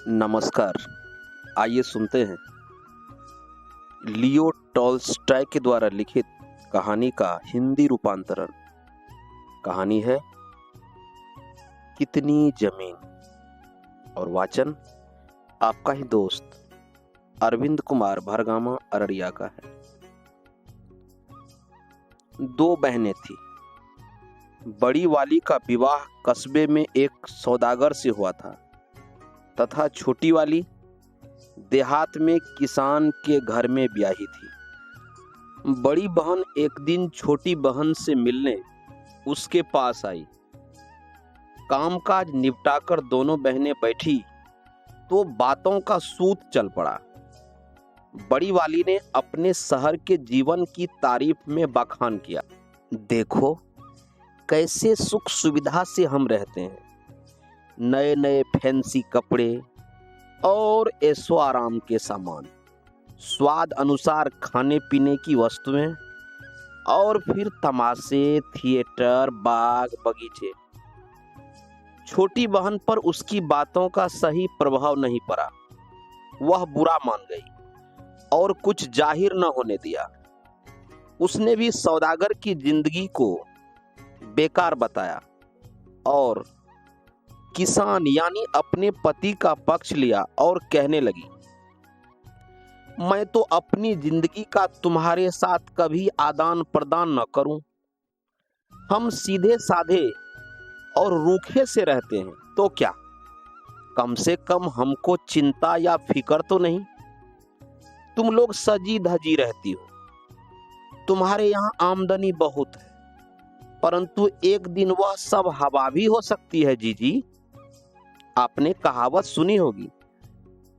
नमस्कार। आइए सुनते हैं लियो टॉल्स्टॉय के द्वारा लिखित कहानी का हिंदी रूपांतरण। कहानी है कितनी जमीन, और वाचन आपका ही दोस्त अरविंद कुमार भरगामा अररिया का है। दो बहनें थी। बड़ी वाली का विवाह कस्बे में एक सौदागर से हुआ था तथा छोटी वाली देहात में किसान के घर में ब्याही थी। बड़ी बहन एक दिन छोटी बहन से मिलने उसके पास आई। कामकाज निपटाकर दोनों बहनें बैठी तो बातों का सूत चल पड़ा। बड़ी वाली ने अपने शहर के जीवन की तारीफ में बखान किया। देखो कैसे सुख सुविधा से हम रहते हैं, नए नए फैंसी कपड़े और ऐशो आराम के सामान, स्वाद अनुसार खाने पीने की वस्तुएं, और फिर तमाशे, थिएटर, बाग बगीचे। छोटी बहन पर उसकी बातों का सही प्रभाव नहीं पड़ा। वह बुरा मान गई और कुछ जाहिर न होने दिया। उसने भी सौदागर की जिंदगी को बेकार बताया और किसान यानी अपने पति का पक्ष लिया और कहने लगी, मैं तो अपनी जिंदगी का तुम्हारे साथ कभी आदान प्रदान न करूं। हम सीधे साधे और रूखे से रहते हैं, तो क्या कम से कम हमको चिंता या फिक्र तो नहीं। तुम लोग सजी धजी रहती हो, तुम्हारे यहाँ आमदनी बहुत है, परंतु एक दिन वह सब हवा भी हो सकती है। जीजी, आपने कहावत सुनी होगी,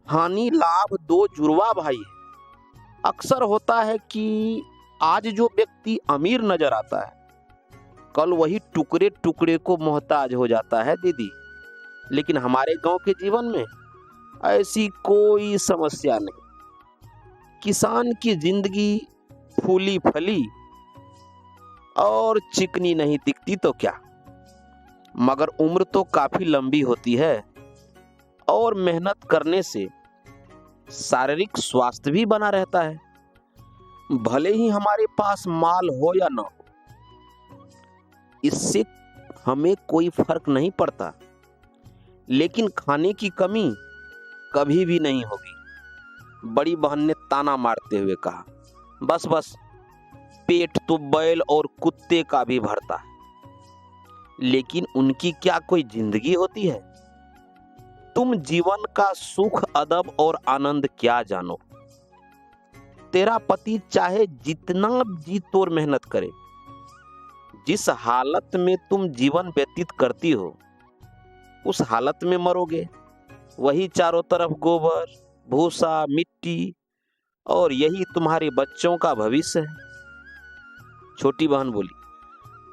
हानि लाभ दो जुड़वा भाई है। अक्सर होता है कि आज जो व्यक्ति अमीर नजर आता है, कल वही टुकड़े टुकड़े को मोहताज हो जाता है दीदी। लेकिन हमारे गांव के जीवन में ऐसी कोई समस्या नहीं। किसान की जिंदगी फूली फली और चिकनी नहीं दिखती तो क्या, मगर उम्र तो काफी लंबी होती है और मेहनत करने से शारीरिक स्वास्थ्य भी बना रहता है। भले ही हमारे पास माल हो या ना हो, इससे हमें कोई फर्क नहीं पड़ता, लेकिन खाने की कमी कभी भी नहीं होगी। बड़ी बहन ने ताना मारते हुए कहा, बस बस, पेट तो बैल और कुत्ते का भी भरता है, लेकिन उनकी क्या कोई जिंदगी होती है। तुम जीवन का सुख अदब और आनंद क्या जानो। तेरा पति चाहे जितना जी तोड़ मेहनत करे, जिस हालत में तुम जीवन व्यतीत करती हो उस हालत में मरोगे। वही चारों तरफ गोबर, भूसा, मिट्टी, और यही तुम्हारे बच्चों का भविष्य है। छोटी बहन बोली,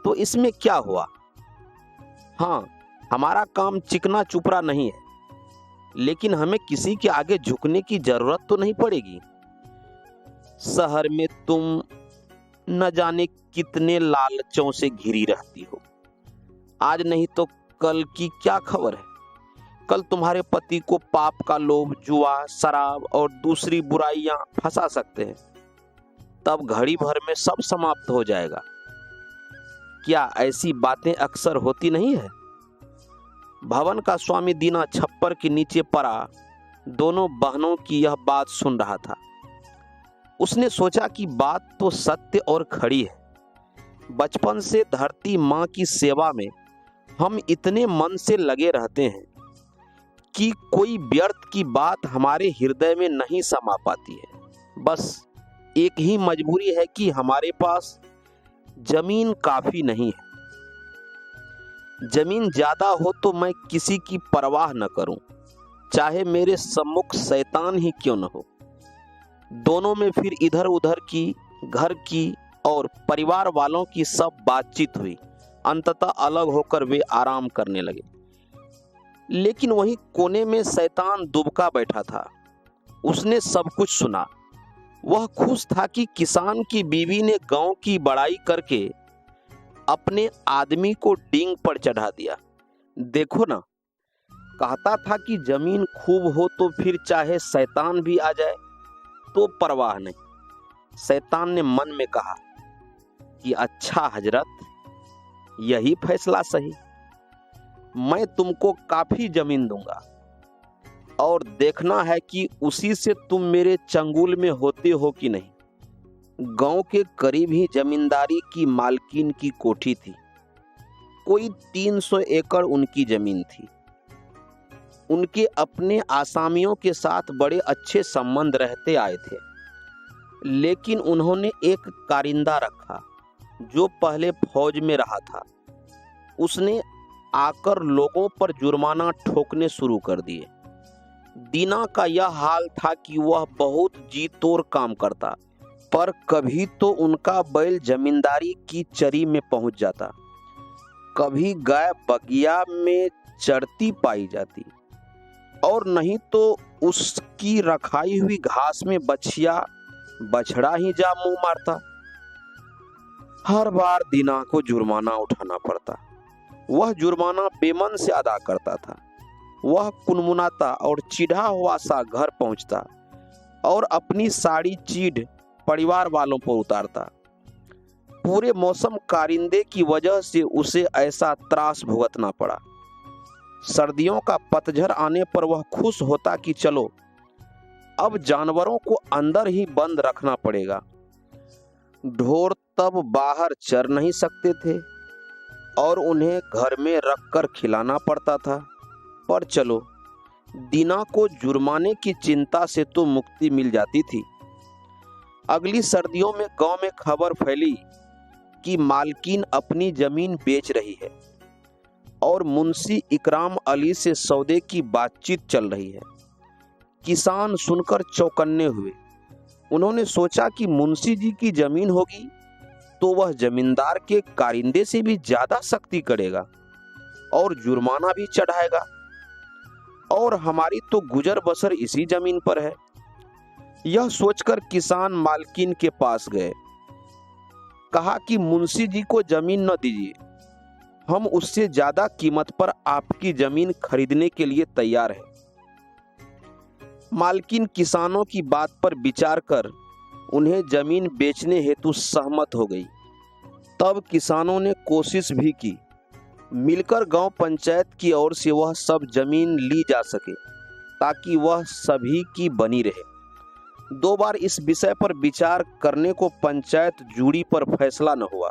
तो इसमें क्या हुआ। हाँ, हमारा काम चिकना चुपड़ा नहीं है, लेकिन हमें किसी के आगे झुकने की जरूरत तो नहीं पड़ेगी। शहर में तुम न जाने कितने लालचों से घिरी रहती हो। आज नहीं तो कल की क्या खबर है। कल तुम्हारे पति को पाप का लोभ, जुआ, शराब और दूसरी बुराइयां फंसा सकते हैं। तब घड़ी भर में सब समाप्त हो जाएगा। क्या ऐसी बातें अक्सर होती नहीं है। भवन का स्वामी दीना छप्पर के नीचे पड़ा दोनों बहनों की यह बात सुन रहा था। उसने सोचा कि बात तो सत्य और खड़ी है। बचपन से धरती माँ की सेवा में हम इतने मन से लगे रहते हैं कि कोई व्यर्थ की बात हमारे हृदय में नहीं समा पाती है। बस एक ही मजबूरी है कि हमारे पास जमीन काफी नहीं है। जमीन ज्यादा हो तो मैं किसी की परवाह न करूं, चाहे मेरे सम्मुख शैतान ही क्यों न हो। दोनों में फिर इधर उधर की, घर की और परिवार वालों की सब बातचीत हुई। अंततः अलग होकर वे आराम करने लगे। लेकिन वहीं कोने में शैतान दुबका बैठा था। उसने सब कुछ सुना। वह खुश था कि किसान की बीवी ने गांव की बड़ाई करके अपने आदमी को डींग पर चढ़ा दिया। देखो ना, कहता था कि जमीन खूब हो तो फिर चाहे शैतान भी आ जाए तो परवाह नहीं। शैतान ने मन में कहा कि अच्छा हजरत, यही फैसला सही, मैं तुमको काफी जमीन दूंगा और देखना है कि उसी से तुम मेरे चंगुल में होते हो कि नहीं। गांव के करीब ही जमींदारी की मालकिन की कोठी थी। कोई 300 एकड़ उनकी जमीन थी। उनके अपने आसामियों के साथ बड़े अच्छे संबंध रहते आए थे, लेकिन उन्होंने एक कारिंदा रखा जो पहले फौज में रहा था। उसने आकर लोगों पर जुर्माना ठोकने शुरू कर दिए। दीना का यह हाल था कि वह बहुत जी तोड़ काम करता, पर कभी तो उनका बैल जमींदारी की चरी में पहुंच जाता, कभी गाय बगिया में चरती पाई जाती, और नहीं तो उसकी रखाई हुई घास में बछिया बछड़ा ही जा मुंह मारता। हर बार दीना को जुर्माना उठाना पड़ता। वह जुर्माना बेमन से अदा करता था। वह कुनमुनाता और चिढ़ा हुआ सा घर पहुंचता और अपनी साड़ी चीड़ परिवार वालों पर उतारता। पूरे मौसम कारिंदे की वजह से उसे ऐसा त्रास भुगतना पड़ा। सर्दियों का पतझड़ आने पर वह खुश होता कि चलो अब जानवरों को अंदर ही बंद रखना पड़ेगा। ढोर तब बाहर चर नहीं सकते थे और उन्हें घर में रखकर खिलाना पड़ता था। पर चलो, दीना को जुर्माने की चिंता से तो मुक्ति मिल जाती थी। अगली सर्दियों में गांव में खबर फैली कि मालकिन अपनी जमीन बेच रही है और मुंशी इकराम अली से सौदे की बातचीत चल रही है। किसान सुनकर चौकन्ने हुए। उन्होंने सोचा कि मुंशी जी की जमीन होगी तो वह जमींदार के कारिंदे से भी ज्यादा सख्ती करेगा और जुर्माना भी चढ़ाएगा, और हमारी तो गुजर बसर इसी जमीन पर है। यह सोचकर किसान मालकिन के पास गए। कहा कि मुंशी जी को जमीन न दीजिए, हम उससे ज्यादा कीमत पर आपकी जमीन खरीदने के लिए तैयार हैं। मालकिन किसानों की बात पर विचार कर उन्हें जमीन बेचने हेतु सहमत हो गई। तब किसानों ने कोशिश भी की, मिलकर गांव पंचायत की ओर से वह सब जमीन ली जा सके ताकि वह सभी की बनी रहे। 2 बार इस विषय पर विचार करने को पंचायत जुड़ी पर फैसला न हुआ।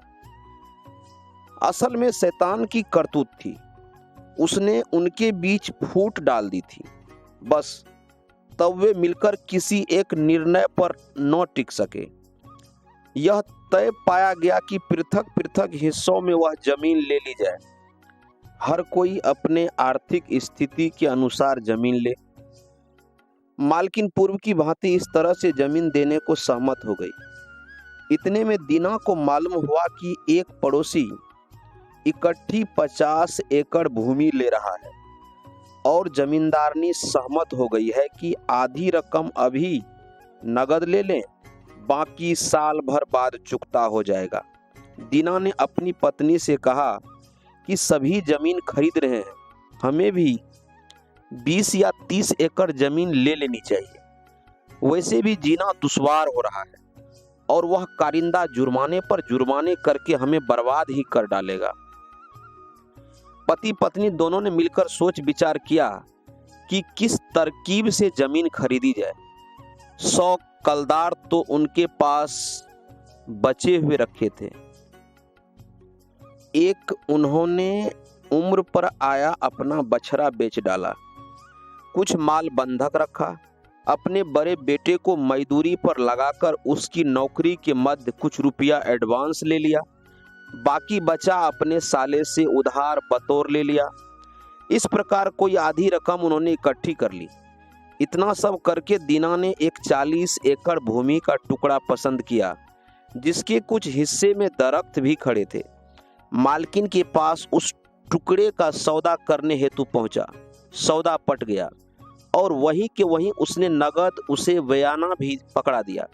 असल में शैतान की करतूत थी। उसने उनके बीच फूट डाल दी थी। बस तब वे मिलकर किसी एक निर्णय पर न टिक सके। यह तय पाया गया कि पृथक पृथक हिस्सों में वह जमीन ले ली जाए। हर कोई अपने आर्थिक स्थिति के अनुसार जमीन ले। मालकिन पूर्व की भांति इस तरह से जमीन देने को सहमत हो गई। इतने में दीना को मालूम हुआ कि एक पड़ोसी इकट्ठी 50 एकड़ भूमि ले रहा है और जमींदारनी सहमत हो गई है कि आधी रकम अभी नगद ले लें, बाकी साल भर बाद चुकता हो जाएगा। दीना ने अपनी पत्नी से कहा कि सभी जमीन खरीद रहे हैं, हमें भी 20 या 30 एकड़ जमीन ले लेनी चाहिए। वैसे भी जीना दुश्वार हो रहा है और वह कारिंदा जुर्माने पर जुर्माने करके हमें बर्बाद ही कर डालेगा। पति पत्नी दोनों ने मिलकर सोच विचार किया कि किस तरकीब से जमीन खरीदी जाए। 100 कलदार तो उनके पास बचे हुए रखे थे। एक उन्होंने उम्र पर आया अपना बछड़ा बेच डाला, कुछ माल बंधक रखा, अपने बड़े बेटे को मजदूरी पर लगाकर उसकी नौकरी के मध्य कुछ रुपया एडवांस ले लिया, बाकी बचा अपने साले से उधार बतौर ले लिया। इस प्रकार कोई आधी रकम उन्होंने इकट्ठी कर ली। इतना सब करके दीना ने एक 40 एकड़ भूमि का टुकड़ा पसंद किया, जिसके कुछ हिस्से में दरख्त भी खड़े थे। मालकिन के पास उस टुकड़े का सौदा करने हेतु पहुंचा। सौदा पट गया और वहीं के वहीं उसने नगद उसे बयाना भी पकड़ा दिया।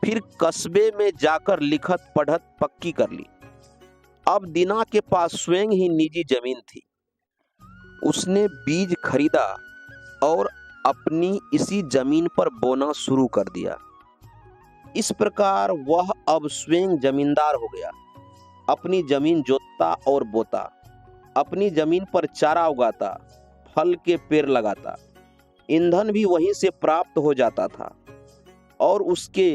फिर कस्बे में जाकर लिखत पढ़त पक्की कर ली। अब दीना के पास स्वयं ही निजी जमीन थी। उसने बीज खरीदा और अपनी इसी जमीन पर बोना शुरू कर दिया। इस प्रकार वह अब स्वयं जमींदार हो गया। अपनी जमीन जोतता और बोता, अपनी जमीन पर चारा उगाता, फल के पेड़ लगाता। ईंधन भी वहीं से प्राप्त हो जाता था और उसके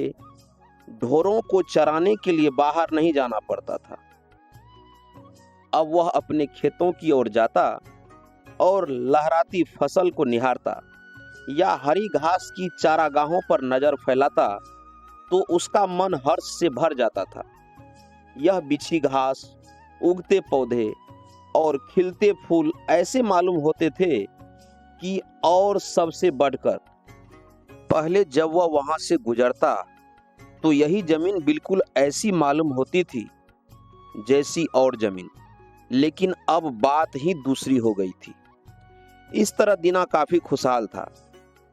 ढोरों को चराने के लिए बाहर नहीं जाना पड़ता था। अब वह अपने खेतों की ओर जाता और लहराती फसल को निहारता या हरी घास की चारागाहों पर नजर फैलाता तो उसका मन हर्ष से भर जाता था। यह बिछी घास, उगते पौधे और खिलते फूल ऐसे मालूम होते थे कि और सबसे बढ़कर पहले जब वह वहां से गुजरता तो यही जमीन बिल्कुल ऐसी मालूम होती थी जैसी और जमीन, लेकिन अब बात ही दूसरी हो गई थी। इस तरह दीना काफी खुशहाल था।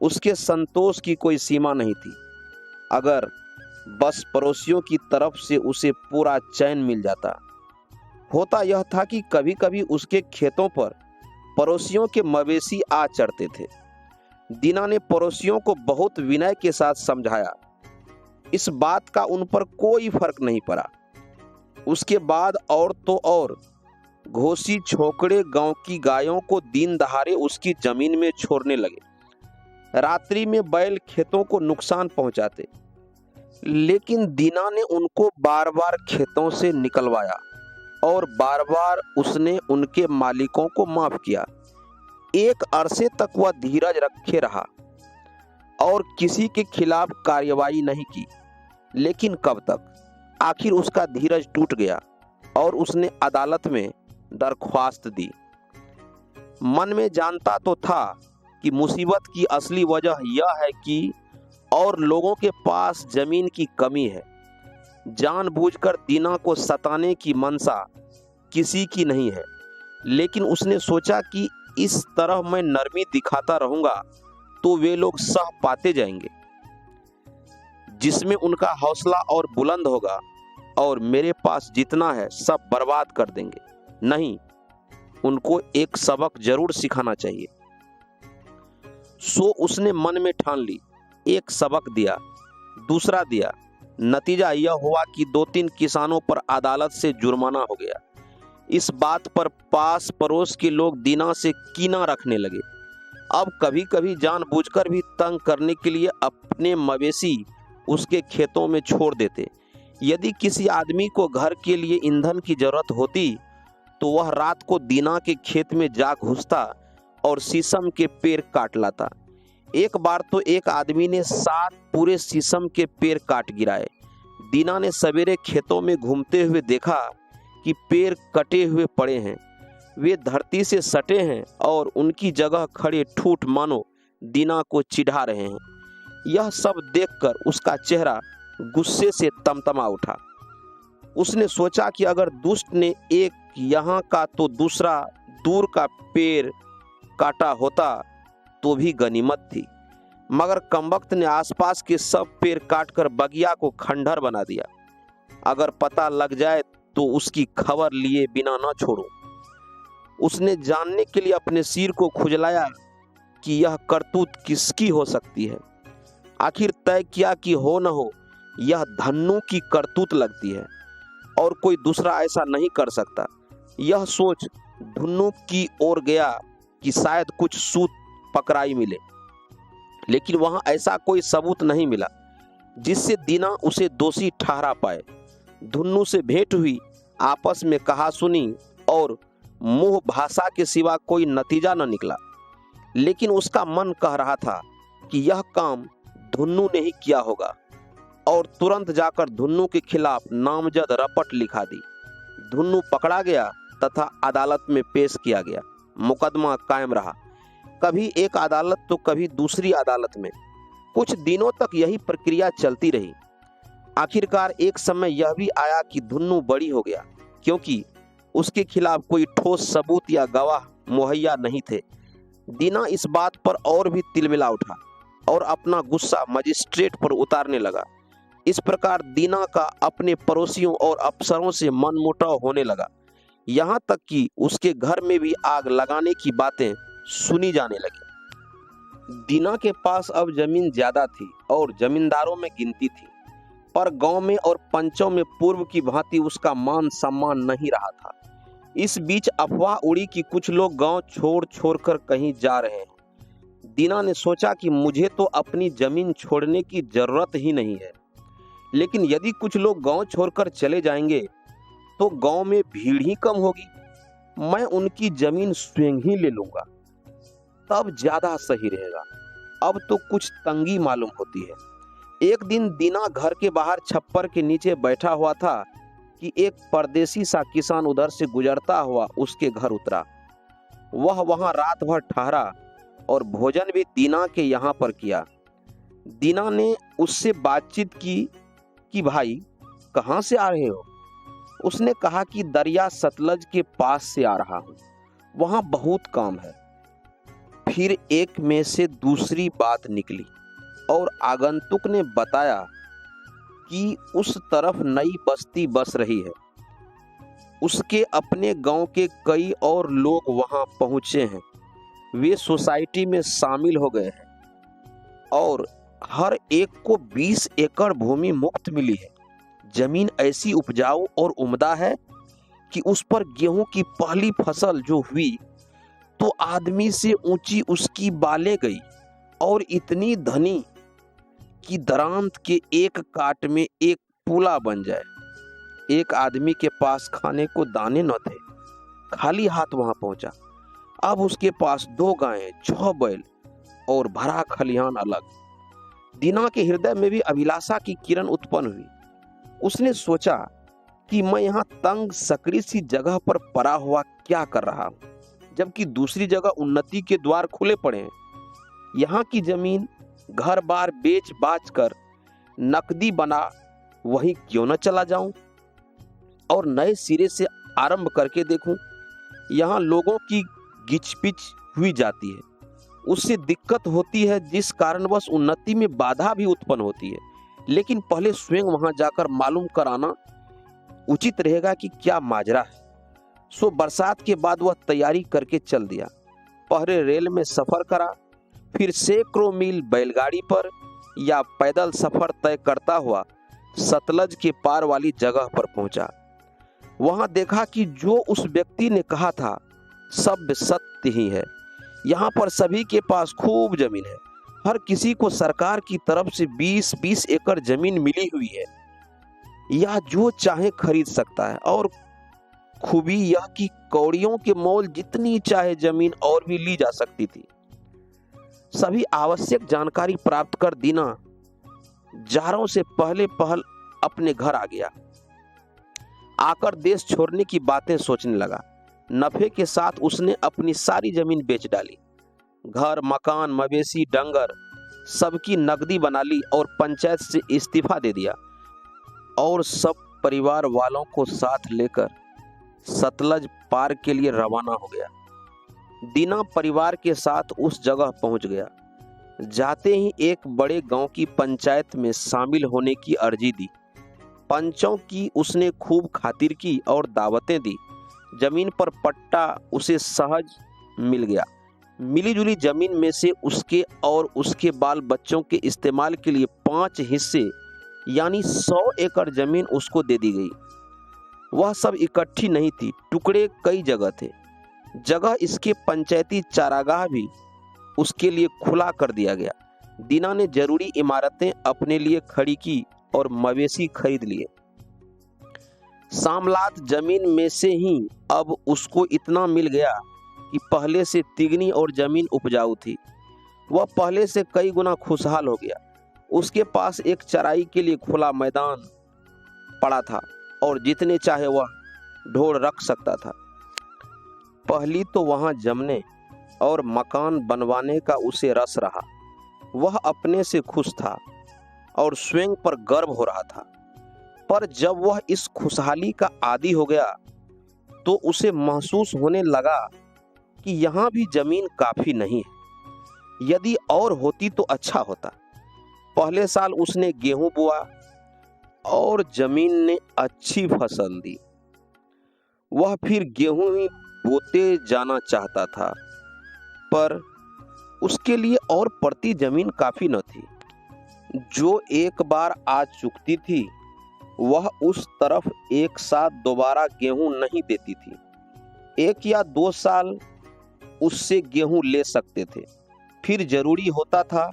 उसके संतोष की कोई सीमा नहीं थी, अगर बस पड़ोसियों की तरफ से उसे पूरा चैन मिल जाता। होता यह था कि कभी कभी उसके खेतों पर पड़ोसियों के मवेशी आ चढ़ते थे। दीना ने पड़ोसियों को बहुत विनय के साथ समझाया। इस बात का उन पर कोई फर्क नहीं पड़ा। उसके बाद और तो और घोसी छोकड़े गांव की गायों को दिन दहाड़े उसकी जमीन में छोड़ने लगे। रात्रि में बैल खेतों को नुकसान पहुंचाते, लेकिन दीना ने उनको बार बार खेतों से निकलवाया और बार बार उसने उनके मालिकों को माफ किया। एक अरसे तक वह धीरज रखे रहा और किसी के खिलाफ कार्रवाई नहीं की, लेकिन कब तक? आखिर उसका धीरज टूट गया और उसने अदालत में दरख्वास्त दी। मन में जानता तो था कि मुसीबत की असली वजह यह है कि और लोगों के पास जमीन की कमी है। जानबूझकर दीना को सताने की मंशा किसी की नहीं है, लेकिन उसने सोचा कि इस तरह मैं नरमी दिखाता रहूंगा तो वे लोग सह पाते जाएंगे, जिसमें उनका हौसला और बुलंद होगा और मेरे पास जितना है सब बर्बाद कर देंगे। नहीं, उनको एक सबक जरूर सिखाना चाहिए। सो उसने मन में ठान ली। एक सबक दिया, दूसरा दिया। नतीजा यह हुआ कि 2-3 किसानों पर अदालत से जुर्माना हो गया। इस बात पर पास पड़ोस के लोग दीना से कीना रखने लगे। अब कभी कभी जानबूझकर भी तंग करने के लिए अपने मवेशी उसके खेतों में छोड़ देते। यदि किसी आदमी को घर के लिए ईंधन की जरूरत होती तो वह रात को दीना के खेत में जा घुसता और शीशम के पेड़ काट लाता। एक बार तो एक आदमी ने 7 पूरे शीशम के पेड़ काट गिराए। दीना ने सवेरे खेतों में घूमते हुए देखा कि पेड़ कटे हुए पड़े हैं, वे धरती से सटे हैं और उनकी जगह खड़े ठूठ मानो दीना को चिढ़ा रहे हैं। यह सब देखकर उसका चेहरा गुस्से से तमतमा उठा। उसने सोचा कि अगर दुष्ट ने एक यहाँ का तो दूसरा दूर का पेड़ काटा होता तो भी गनीमत थी, मगर कमबख्त ने आसपास के सब पेड़ काटकर बगिया को खंडहर बना दिया। अगर पता लग जाए तो उसकी खबर लिए बिना न छोड़ूं। उसने जानने के लिए अपने सिर को खुजलाया कि यह करतूत किसकी हो सकती है। आखिर तय किया कि हो न हो यह धन्नू की करतूत लगती है और कोई दूसरा ऐसा नहीं कर सकता। यह सोच धन्नू की ओर गया कि शायद कुछ सूत पकड़ाई मिले, लेकिन वहां ऐसा कोई सबूत नहीं मिला जिससे दीना उसे दोषी ठहरा पाए। धन्नू से भेंट हुई, आपस में कहा सुनी और मुंह भाषा के सिवा कोई नतीजा न निकला, लेकिन उसका मन कह रहा था कि यह काम धन्नू ने ही किया होगा और तुरंत जाकर धन्नू के खिलाफ नामजद रपट लिखा दी। धन्नू पकड़ा गया तथा अदालत में पेश किया गया। मुकदमा कायम रहा, कभी एक अदालत तो कभी दूसरी अदालत में। कुछ दिनों तक यही प्रक्रिया चलती रही। आखिरकार एक समय यह भी आया कि धन्नू बरी हो गया, क्योंकि उसके खिलाफ कोई ठोस सबूत या गवाह मुहैया नहीं थे। दीना इस बात पर और भी तिलमिला उठा और अपना गुस्सा मजिस्ट्रेट पर उतारने लगा। इस प्रकार दीना का अपने पड़ोसियों और अफसरों से मनमुटाव होने लगा। यहाँ तक कि उसके घर में भी आग लगाने की बातें सुनी जाने लगी। दीना के पास अब जमीन ज्यादा थी और जमींदारों में गिनती थी, पर गांव में और पंचों में पूर्व की भांति उसका मान सम्मान नहीं रहा था। इस बीच अफवाह उड़ी कि कुछ लोग गांव छोड़ छोड़कर कहीं जा रहे हैं। दीना ने सोचा कि मुझे तो अपनी जमीन छोड़ने की जरूरत ही नहीं है, लेकिन यदि कुछ लोग गांव छोड़कर चले जाएंगे तो गांव में भीड़ ही कम होगी। मैं उनकी जमीन स्वयं ही ले लूंगा, तब ज्यादा सही रहेगा। अब तो कुछ तंगी मालूम होती है। एक दिन दीना घर के बाहर छप्पर के नीचे बैठा हुआ था कि एक परदेसी सा किसान उधर से गुजरता हुआ उसके घर उतरा। वह वहां रात भर ठहरा और भोजन भी दीना के यहाँ पर किया। दीना ने उससे बातचीत की कि भाई कहाँ से आ रहे हो? उसने कहा कि दरिया सतलज के पास से आ रहा हूँ, वहाँ बहुत काम है। फिर एक में से दूसरी बात निकली और आगंतुक ने बताया कि उस तरफ नई बस्ती बस रही है। उसके अपने गांव के कई और लोग वहां पहुंचे हैं। वे सोसाइटी में शामिल हो गए हैं और हर एक को 20 एकड़ भूमि मुफ्त मिली है। जमीन ऐसी उपजाऊ और उम्दा है कि उस पर गेहूं की पहली फसल जो हुई तो आदमी से ऊंची उसकी बालें गई और इतनी धनी कि दरांत के एक काट में एक पुला बन जाए। एक आदमी के पास खाने को दाने न थे, खाली हाथ वहां पहुंचा। अब उसके पास 2 गायें, 6 बैल और भरा खलिहान अलग। दीना के हृदय में भी अभिलाषा की किरण उत्पन्न हुई। उसने सोचा कि मैं यहाँ तंग सकड़ी सी जगह पर पड़ा हुआ क्या कर रहा हूँ, जबकि दूसरी जगह उन्नति के द्वार खुले पड़े हैं। यहाँ की जमीन घर बार बेच बाच कर नकदी बना वहीं क्यों न चला जाऊं और नए सिरे से आरंभ करके देखूं। यहाँ लोगों की गिचपिच हुई जाती है, उससे दिक्कत होती है, जिस कारणवश उन्नति में बाधा भी उत्पन्न होती है। लेकिन पहले स्वयं वहां जाकर मालूम कराना उचित रहेगा कि क्या माजरा है। सो बरसात के बाद वह तैयारी करके चल दिया। पहले रेल में सफर करा, फिर सैकड़ों मील बैलगाड़ी पर या पैदल सफर तय करता हुआ सतलज के पार वाली जगह पर पहुंचा। वहां देखा कि जो उस व्यक्ति ने कहा था सब सत्य ही है। यहाँ पर सभी के पास खूब जमीन है। हर किसी को सरकार की तरफ से 20-20 एकड़ जमीन मिली हुई है, या जो चाहे खरीद सकता है। और खूबी यह कि कौड़ियों के मोल जितनी चाहे जमीन और भी ली जा सकती थी। सभी आवश्यक जानकारी प्राप्त कर दीना जारों से पहले पहल अपने घर आ गया। आकर देश छोड़ने की बातें सोचने लगा। नफे के साथ उसने अपनी सारी जमीन बेच डाली। घर, मकान, मवेशी, डंगर सबकी नकदी बना ली और पंचायत से इस्तीफा दे दिया और सब परिवार वालों को साथ लेकर सतलज पार के लिए रवाना हो गया। दीना परिवार के साथ उस जगह पहुंच गया। जाते ही एक बड़े गांव की पंचायत में शामिल होने की अर्जी दी। पंचों की उसने खूब खातिर की और दावतें दी। जमीन पर पट्टा उसे सहज मिल गया। मिली जुली जमीन में से उसके और उसके बाल बच्चों के इस्तेमाल के लिए 5 हिस्से यानी 100 एकड़ जमीन उसको दे दी गई। वह सब इकट्ठी नहीं थी, टुकड़े कई जगह थे। जगह इसके पंचायती चारागाह भी उसके लिए खुला कर दिया गया। दीना ने जरूरी इमारतें अपने लिए खड़ी की और मवेशी खरीद लिए। सामलात जमीन में से ही अब उसको इतना मिल गया कि पहले से तिगनी और जमीन उपजाऊ थी। वह पहले से कई गुना खुशहाल हो गया। उसके पास एक चराई के लिए खुला मैदान पड़ा था और जितने चाहे वह ढोर रख सकता था। पहली तो वहां जमने और मकान बनवाने का उसे रस रहा। वह अपने से खुश था और स्वयं पर गर्व हो रहा था। पर जब वह इस खुशहाली का आदी हो गया तो उसे महसूस होने लगा कि यहाँ भी जमीन काफी नहीं है। यदि और होती तो अच्छा होता। पहले साल उसने गेहूं बोआ और जमीन ने अच्छी फसल दी। वह फिर गेहूं ही बोते जाना चाहता था, पर उसके लिए और पड़ती जमीन काफी न थी। जो एक बार आ चुकती थी वह उस तरफ एक साथ दोबारा गेहूं नहीं देती थी। 1 या 2 साल उससे गेहूं ले सकते थे, फिर जरूरी होता था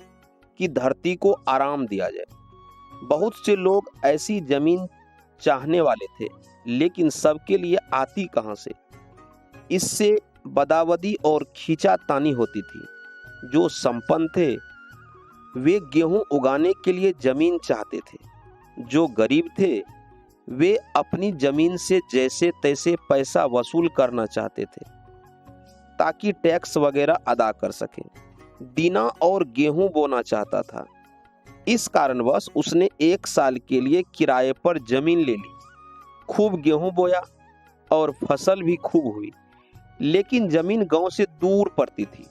कि धरती को आराम दिया जाए। बहुत से लोग ऐसी जमीन चाहने वाले थे, लेकिन सबके लिए आती कहां से। इससे बदावदी और खींचातानी होती थी। जो संपन्न थे वे गेहूं उगाने के लिए जमीन चाहते थे, जो गरीब थे वे अपनी जमीन से जैसे तैसे पैसा वसूल करना चाहते थे ताकि टैक्स वगैरह अदा कर सकें। दीना और गेहूं बोना चाहता था। इस कारणवश उसने 1 साल के लिए किराए पर जमीन ले ली। खूब गेहूं बोया और फसल भी खूब हुई, लेकिन जमीन गांव से दूर पड़ती थी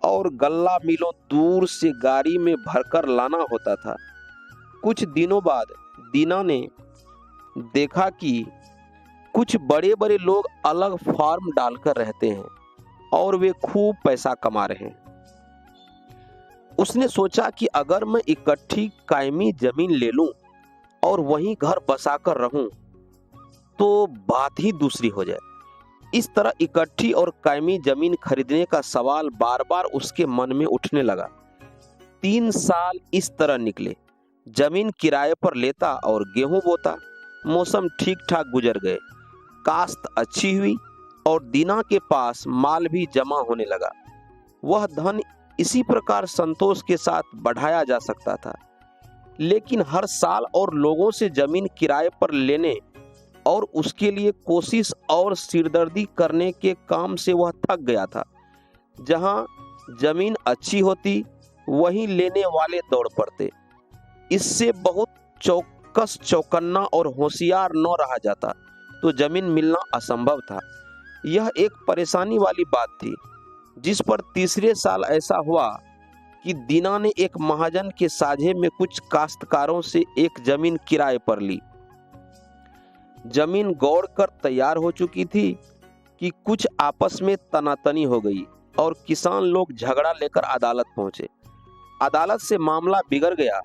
और गल्ला मिलों दूर से गाड़ी में भरकर लाना होता था। कुछ दिनों बाद दीना ने देखा कि कुछ बड़े बड़े लोग अलग फार्म डालकर रहते हैं और वे खूब पैसा कमा रहे हैं। उसने सोचा कि अगर मैं इकट्ठी कायमी जमीन ले लूं और वहीं घर बसाकर रहूं तो बात ही दूसरी हो जाए। इस तरह इकट्ठी और कायमी जमीन खरीदने का सवाल बार बार उसके मन में उठने लगा। 3 साल इस तरह निकले। जमीन किराए पर लेता और गेहूं बोता। मौसम ठीक ठाक गुजर गए। काश्त अच्छी हुई और दीना के पास माल भी जमा होने लगा। वह धन इसी प्रकार संतोष के साथ बढ़ाया जा सकता था, लेकिन हर साल और लोगों से जमीन किराए पर लेने और उसके लिए कोशिश और सिरदर्दी करने के काम से वह थक गया था। जहां जमीन अच्छी होती वहीं लेने वाले दौड़ पड़ते। इससे बहुत चौकस चौकन्ना और होशियार न रहा जाता तो जमीन मिलना असंभव था। यह एक परेशानी वाली बात थी, जिस पर तीसरे साल ऐसा हुआ कि दीना ने एक महाजन के साझे में कुछ काश्तकारों से एक जमीन किराए पर ली। जमीन गौड़ कर तैयार हो चुकी थी कि कुछ आपस में तनातनी हो गई और किसान लोग झगड़ा लेकर अदालत पहुंचे। अदालत से मामला बिगड़ गया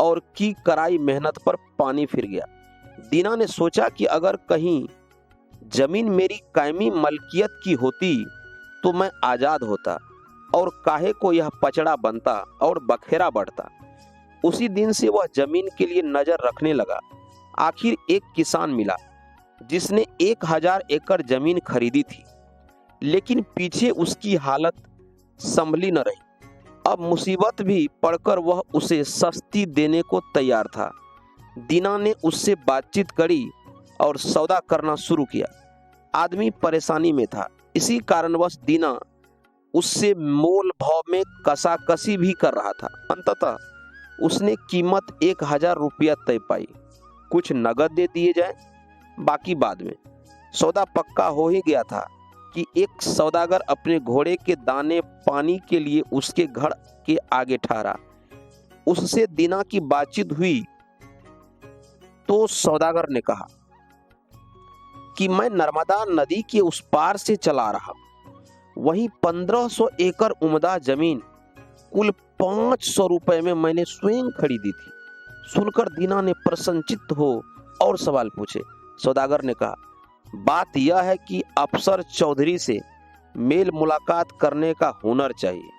और की कराई मेहनत पर पानी फिर गया। दीना ने सोचा कि अगर कहीं जमीन मेरी कायमी मलकियत की होती तो मैं आजाद होता और काहे को यह पचड़ा बनता और बखेरा बढ़ता। उसी दिन से वह जमीन के लिए नजर रखने लगा। आखिर एक किसान मिला जिसने 1000 एकड़ जमीन खरीदी थी, लेकिन पीछे उसकी हालत संभली न रही। अब मुसीबत भी पड़कर वह उसे सस्ती देने को तैयार था। दीना ने उससे बातचीत करी और सौदा करना शुरू किया। आदमी परेशानी में था, इसी कारणवश दीना उससे मोल भाव में कसाकसी भी कर रहा था। अंततः उसने कीमत 1000 रुपया तय पाई। कुछ नगद दे दिए जाए, बाकी बाद में। सौदा पक्का हो ही गया था कि एक सौदागर अपने घोड़े के दाने पानी के लिए उसके घर के आगे ठहरा। उससे दीना की बातचीत हुई तो सौदागर ने कहा कि मैं नर्मदा नदी के उस पार से चला रहा, वहीं 1500 एकड़ उम्दा जमीन कुल 500 रुपए में मैंने स्वयं खरीदी थी। सुनकर दीना ने प्रसन्नचित्त हो और सवाल पूछे। सौदागर ने कहा, बात यह है कि अफसर चौधरी से मेल मुलाकात करने का हुनर चाहिए।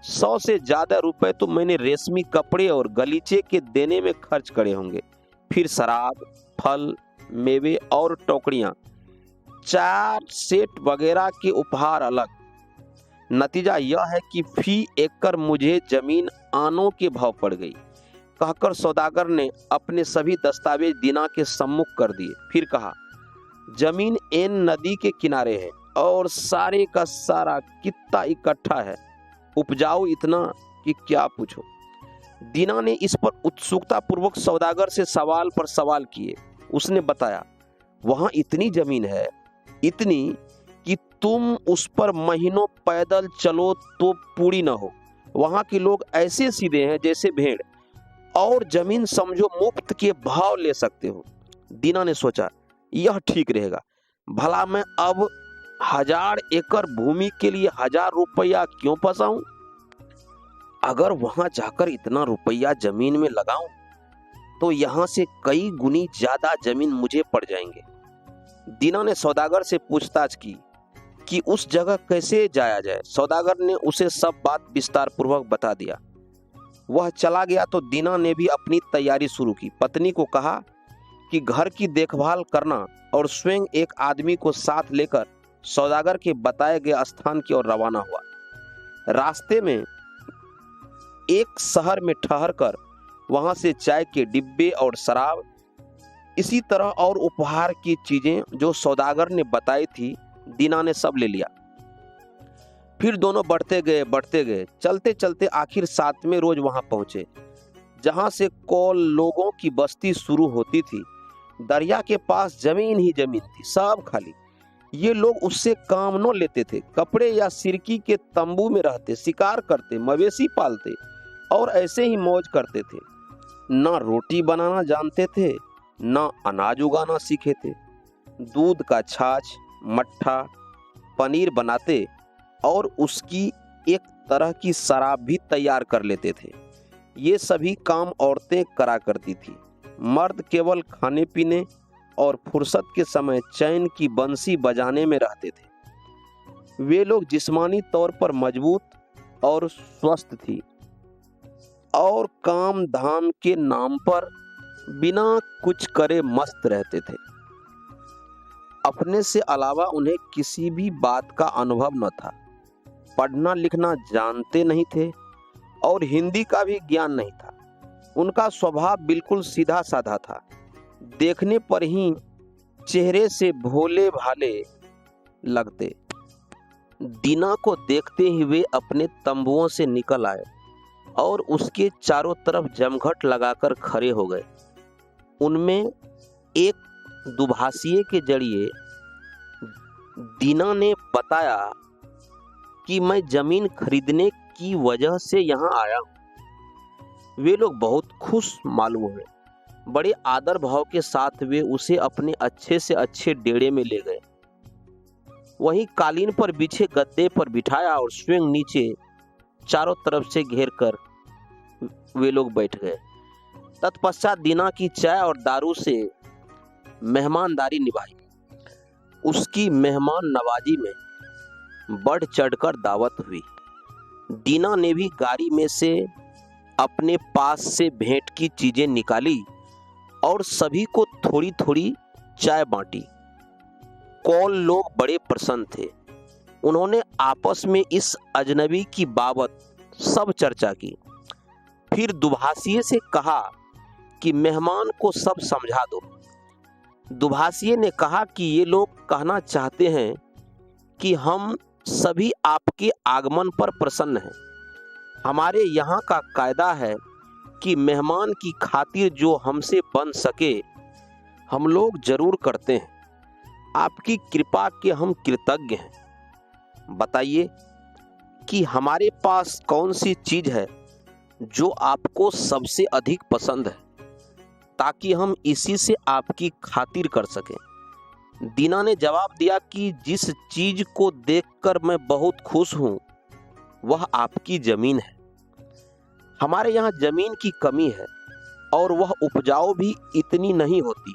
100 से ज्यादा रुपए तो मैंने रेशमी कपड़े और गलीचे के देने में खर्च करे होंगे। फिर शराब, फल, मेवे और टोकरियां, 4 सेट वगैरह के उपहार अलग। नतीजा यह है कि फी एकड़ मुझे जमीन आनों के भाव पड़ गई। कहकर सौदागर ने अपने सभी दस्तावेज दीना के सम्मुख कर दिए। फिर कहा, जमीन एन नदी के किनारे है और सारे का सारा कितना इकट्ठा है, उपजाऊ इतना कि क्या पूछो। दीना ने इस पर उत्सुकता पूर्वक सौदागर से सवाल पर सवाल किए। उसने बताया, वहां इतनी जमीन है, इतनी कि तुम उस पर महीनों पैदल चलो तो पूरी न हो। वहां के लोग ऐसे सीधे हैं जैसे भेड़, और जमीन समझो मुफ्त के भाव ले सकते हो। दीना ने सोचा, यह ठीक रहेगा। भला मैं अब 1000 एकड़ भूमि के लिए 1000 रुपया क्यों फंसाऊं? अगर वहां जाकर इतना रुपया जमीन में लगाऊं तो यहाँ से कई गुनी ज्यादा जमीन मुझे पड़ जाएंगे। दीना ने सौदागर से पूछताछ की कि उस जगह कैसे जाया जाए। सौदागर ने उसे सब बात विस्तार पूर्वक बता दिया। वह चला गया तो दीना ने भी अपनी तैयारी शुरू की। पत्नी को कहा कि घर की देखभाल करना और स्वयं एक आदमी को साथ लेकर सौदागर के बताए गए स्थान की ओर रवाना हुआ। रास्ते में एक शहर में ठहरकर वहां से चाय के डिब्बे और शराब, इसी तरह और उपहार की चीजें जो सौदागर ने बताई थी, दीना ने सब ले लिया। फिर दोनों बढ़ते गए। चलते चलते आखिर 7वें रोज वहां पहुंचे, जहां से कौल लोगों की बस्ती शुरू होती थी। दरिया के पास जमीन ही जमीन थी, सब खाली। ये लोग उससे काम न लेते थे। कपड़े या सिरकी के तंबू में रहते, शिकार करते, मवेशी पालते और ऐसे ही मौज करते थे। न रोटी बनाना जानते थे, न अनाज उगाना सीखे थे। दूध का छाछ, मट्ठा, पनीर बनाते और उसकी एक तरह की शराब भी तैयार कर लेते थे। ये सभी काम औरतें करा करती थी। मर्द केवल खाने पीने और फुर्सत के समय चैन की बंसी बजाने में रहते थे। वे लोग जिस्मानी तौर पर मजबूत और स्वस्थ थी और काम धाम के नाम पर बिना कुछ करे मस्त रहते थे। अपने से अलावा उन्हें किसी भी बात का अनुभव न था। पढ़ना लिखना जानते नहीं थे और हिंदी का भी ज्ञान नहीं था। उनका स्वभाव बिल्कुल सीधा साधा था। देखने पर ही चेहरे से भोले भाले लगते। दीना को देखते ही वे अपने तंबुओं से निकल आए और उसके चारों तरफ जमघट लगाकर खड़े हो गए। उनमें एक दुभाषिए के जरिए दीना ने बताया कि मैं जमीन खरीदने की वजह से यहाँ आया हूँ। वे लोग बहुत खुश मालूम हुए। बड़े आदर भाव के साथ वे उसे अपने अच्छे से अच्छे डेरे में ले गए। वहीं कालीन पर बिछे गद्दे पर बिठाया और स्वयं नीचे चारों तरफ से घेर कर वे लोग बैठ गए। तत्पश्चात दीना की चाय और दारू से मेहमानदारी निभाई। उसकी मेहमान नवाजी में बढ़ चढ़कर दावत हुई। दीना ने भी गाड़ी में से अपने पास से भेंट की चीजें निकाली और सभी को थोड़ी थोड़ी चाय बांटी। कौल लोग बड़े प्रसन्न थे। उन्होंने आपस में इस अजनबी की बाबत सब चर्चा की। फिर दुभाषिए से कहा कि मेहमान को सब समझा दो। दुभाषिए ने कहा कि ये लोग कहना चाहते हैं कि हम सभी आपके आगमन पर प्रसन्न हैं। हमारे यहाँ का कायदा है कि मेहमान की खातिर जो हमसे बन सके हम लोग जरूर करते हैं। आपकी कृपा के हम कृतज्ञ हैं। बताइए कि हमारे पास कौन सी चीज है जो आपको सबसे अधिक पसंद है, ताकि हम इसी से आपकी खातिर कर सकें। दीना ने जवाब दिया कि जिस चीज को देखकर मैं बहुत खुश हूं वह आपकी जमीन है। हमारे यहाँ जमीन की कमी है और वह उपजाऊ भी इतनी नहीं होती,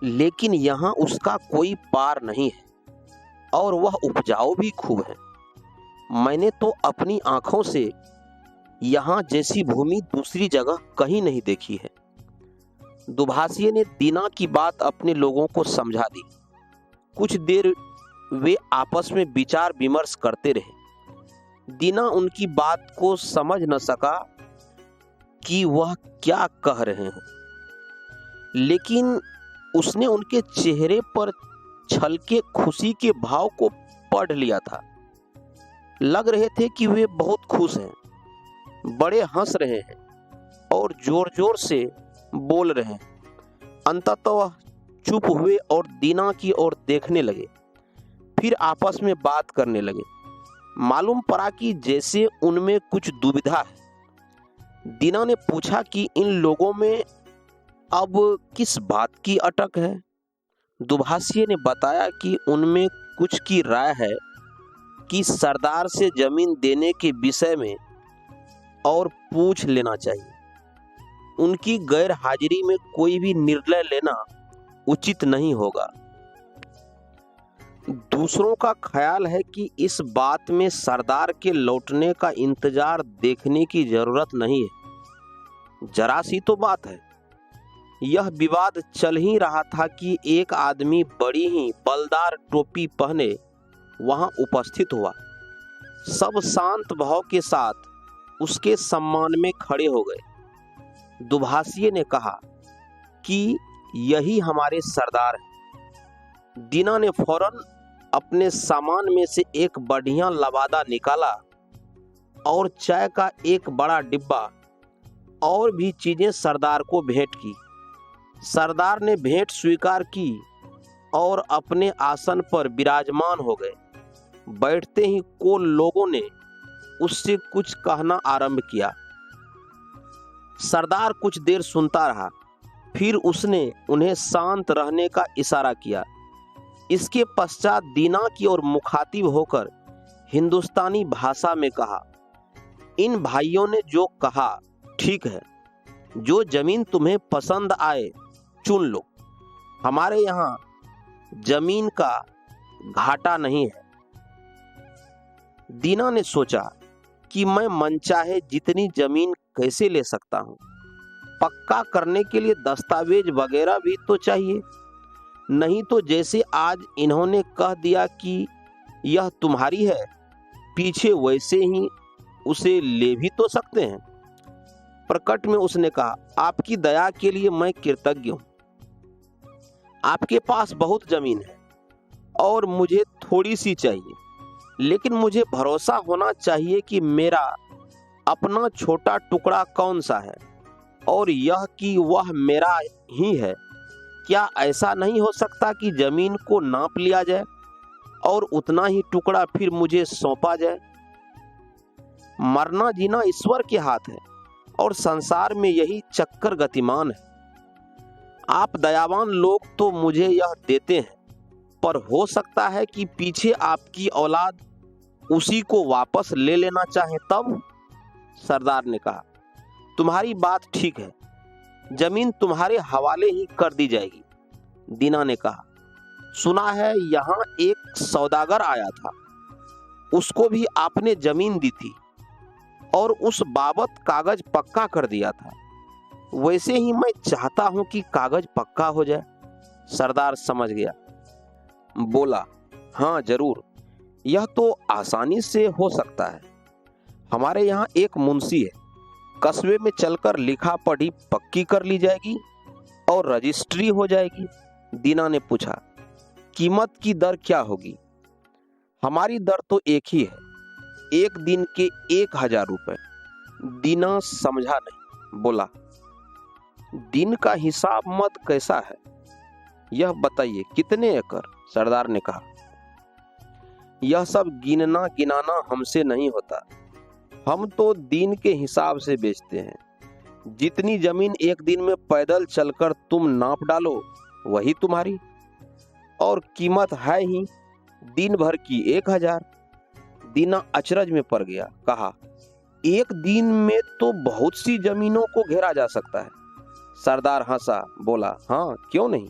लेकिन यहाँ उसका कोई पार नहीं है और वह उपजाऊ भी खूब है। मैंने तो अपनी आंखों से यहाँ जैसी भूमि दूसरी जगह कहीं नहीं देखी है। दुभाषिए ने दीना की बात अपने लोगों को समझा दी। कुछ देर वे आपस में विचार विमर्श करते रहे। दीना उनकी बात को समझ न सका कि वह क्या कह रहे हैं, लेकिन उसने उनके चेहरे पर छलके खुशी के भाव को पढ़ लिया था। लग रहे थे कि वे बहुत खुश हैं, बड़े हंस रहे हैं और जोर जोर से बोल रहे हैं। अंततः वह चुप हुए और दीना की ओर देखने लगे। फिर आपस में बात करने लगे। मालूम पड़ा कि जैसे उनमें कुछ दुविधा है। दीना ने पूछा कि इन लोगों में अब किस बात की अटक है। दुभाषिए ने बताया कि उनमें कुछ की राय है कि सरदार से जमीन देने के विषय में और पूछ लेना चाहिए। उनकी गैर हाजिरी में कोई भी निर्णय लेना उचित नहीं होगा। दूसरों का ख्याल है कि इस बात में सरदार के लौटने का इंतजार देखने की जरूरत नहीं है। जरा सी तो बात है। यह विवाद चल ही रहा था कि एक आदमी बड़ी ही बलदार टोपी पहने वहां उपस्थित हुआ। सब शांत भाव के साथ उसके सम्मान में खड़े हो गए। दुभाषिए ने कहा कि यही हमारे सरदार हैं। दीना ने फौरन अपने सामान में से एक बढ़िया लबादा निकाला और चाय का एक बड़ा डिब्बा और भी चीजें सरदार को भेंट की। सरदार ने भेंट स्वीकार की और अपने आसन पर विराजमान हो गए। बैठते ही को लोगों ने उससे कुछ कहना आरंभ किया। सरदार कुछ देर सुनता रहा, फिर उसने उन्हें शांत रहने का इशारा किया। इसके पश्चात दीना की ओर मुखातिब होकर हिंदुस्तानी भाषा में कहा, इन भाइयों ने जो कहा ठीक है। जो जमीन तुम्हें पसंद आए चुन लो। हमारे यहाँ जमीन का घाटा नहीं है। दीना ने सोचा कि मैं मनचाहे जितनी जमीन कैसे ले सकता हूँ। पक्का करने के लिए दस्तावेज वगैरह भी तो चाहिए। नहीं तो जैसे आज इन्होंने कह दिया कि यह तुम्हारी है, पीछे वैसे ही उसे ले भी तो सकते हैं। प्रकट में उसने कहा, आपकी दया के लिए मैं कृतज्ञ हूं। आपके पास बहुत जमीन है और मुझे थोड़ी सी चाहिए, लेकिन मुझे भरोसा होना चाहिए कि मेरा अपना छोटा टुकड़ा कौन सा है और यह कि वह मेरा ही है। क्या ऐसा नहीं हो सकता कि जमीन को नाप लिया जाए और उतना ही टुकड़ा फिर मुझे सौंपा जाए? मरना जीना ईश्वर के हाथ है और संसार में यही चक्कर गतिमान है। आप दयावान लोग तो मुझे यह देते हैं, पर हो सकता है कि पीछे आपकी औलाद उसी को वापस ले लेना चाहे तब। सरदार ने कहा, तुम्हारी बात ठीक है, जमीन तुम्हारे हवाले ही कर दी जाएगी। दीना ने कहा, सुना है यहाँ एक सौदागर आया था, उसको भी आपने जमीन दी थी और उस बाबत कागज पक्का कर दिया था। वैसे ही मैं चाहता हूं कि कागज पक्का हो जाए। सरदार समझ गया, बोला, हाँ जरूर, यह तो आसानी से हो सकता है। हमारे यहाँ एक मुंशी है, कस्बे में चलकर लिखा पढ़ी पक्की कर ली जाएगी और रजिस्ट्री हो जाएगी। दीना ने पूछा, कीमत की दर क्या होगी? हमारी दर तो एक ही है, एक दिन के 1000 रुपए। दीना समझा नहीं, बोला, दिन का हिसाब मत कैसा है, यह बताइए कितने एकड़? सरदार ने कहा, यह सब गिनना गिनाना हमसे नहीं होता, हम तो दिन के हिसाब से बेचते हैं। जितनी जमीन एक दिन में पैदल चलकर तुम नाप डालो वही तुम्हारी, और कीमत है ही दिन भर की 1000। दीना अचरज में पड़ गया, कहा, एक दिन में तो बहुत सी जमीनों को घेरा जा सकता है। सरदार हंसा, बोला, हाँ क्यों नहीं,